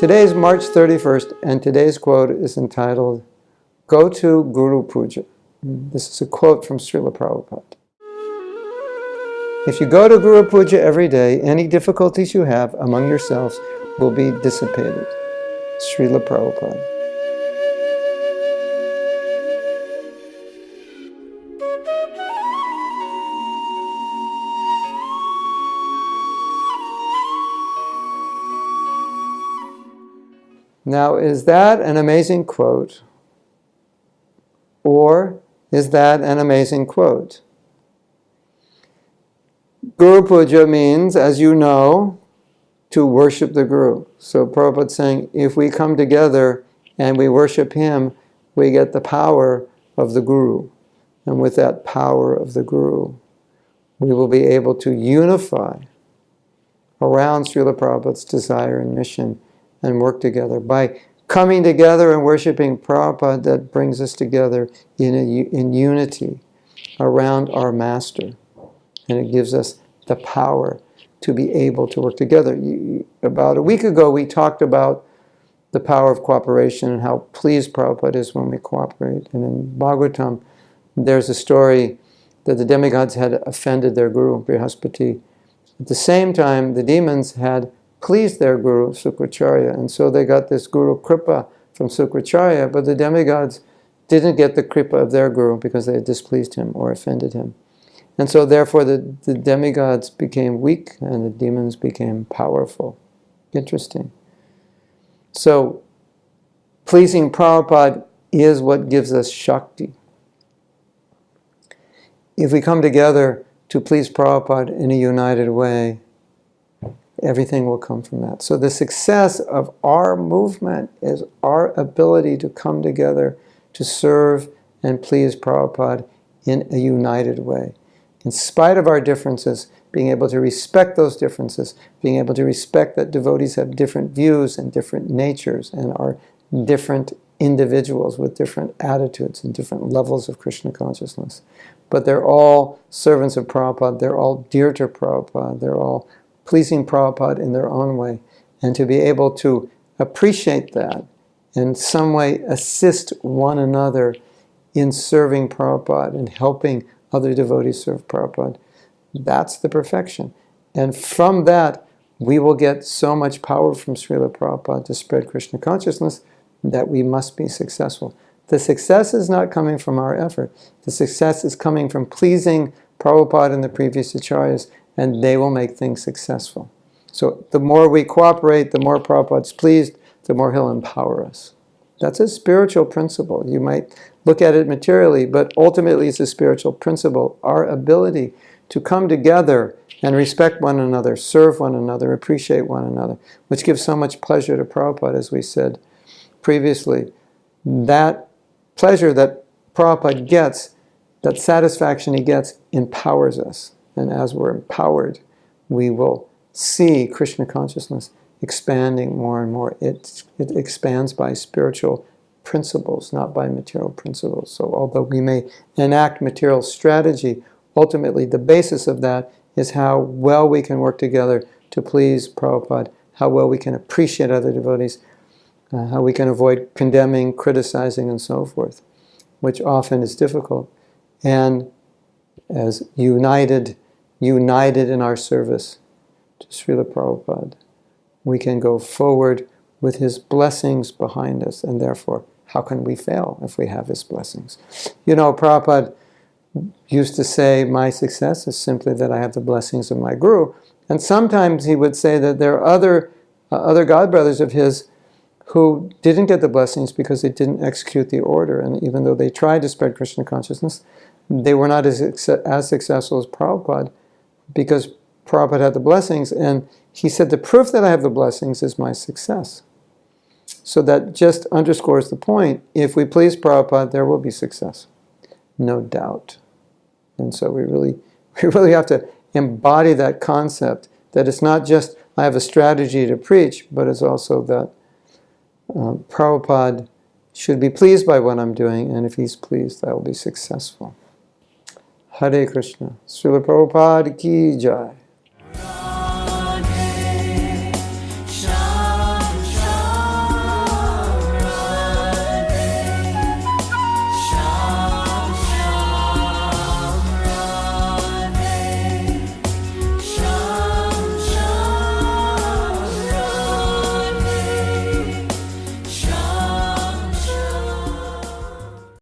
Today is March 31st, and today's quote is entitled, "Go to Gurupuja." This is a quote from Srila Prabhupada. If you go to Gurupuja every day, any difficulties you have among yourselves will be dissipated. Srila Prabhupada. Now, is that an amazing quote? Or is that an amazing quote? Gurupuja means, as you know, to worship the Guru. So Prabhupada is saying, if we come together and we worship him, we get the power of the Guru. And with that power of the Guru, we will be able to unify around Srila Prabhupada's desire and mission and work together. By coming together and worshiping Prabhupada, that brings us together in unity around our Master. And it gives us the power to be able to work together. About a week ago, we talked about the power of cooperation and how pleased Prabhupada is when we cooperate. And in Bhagavatam, there's a story that the demigods had offended their Guru, Brihaspati. At the same time, the demons had pleased their Guru, Sukracharya, and so they got this Guru Kripa from Sukracharya, but the demigods didn't get the Kripa of their Guru because they had displeased him or offended him. And so therefore the demigods became weak and the demons became powerful. Interesting. So pleasing Prabhupada is what gives us Shakti. If we come together to please Prabhupada in a united way, everything will come from that. So the success of our movement is our ability to come together to serve and please Prabhupada in a united way. In spite of our differences, being able to respect those differences, being able to respect that devotees have different views and different natures and are different individuals with different attitudes and different levels of Krishna consciousness. But they're all servants of Prabhupada, they're all dear to Prabhupada, they're all pleasing Prabhupada in their own way. And to be able to appreciate that, in some way assist one another in serving Prabhupada and helping other devotees serve Prabhupada, that's the perfection. And from that, we will get so much power from Srila Prabhupada to spread Krishna consciousness that we must be successful. The success is not coming from our effort. The success is coming from pleasing Prabhupada and the previous acharyas, and they will make things successful. So the more we cooperate, the more Prabhupada's pleased, the more he'll empower us. That's a spiritual principle. You might look at it materially, but ultimately it's a spiritual principle. Our ability to come together and respect one another, serve one another, appreciate one another, which gives so much pleasure to Prabhupada, as we said previously. That pleasure that Prabhupada gets, that satisfaction he gets, empowers us. And as we're empowered, we will see Krishna consciousness expanding more and more. It expands by spiritual principles, not by material principles. So although we may enact material strategy, ultimately the basis of that is how well we can work together to please Prabhupada, how well we can appreciate other devotees, how we can avoid condemning, criticizing, and so forth, which often is difficult. And as united in our service to Srila Prabhupada, we can go forward with his blessings behind us, and therefore, how can we fail if we have his blessings? You know, Prabhupada used to say, my success is simply that I have the blessings of my Guru. And sometimes he would say that there are other godbrothers of his who didn't get the blessings because they didn't execute the order. And even though they tried to spread Krishna consciousness, they were not as successful as Prabhupada, because Prabhupada had the blessings. And he said, the proof that I have the blessings is my success. So that just underscores the point. If we please Prabhupada, there will be success. No doubt. And so we really have to embody that concept, that it's not just I have a strategy to preach, but it's also that Prabhupada should be pleased by what I'm doing, and if he's pleased, I will be successful. Hare Krishna. Srila Prabhupada ki jai.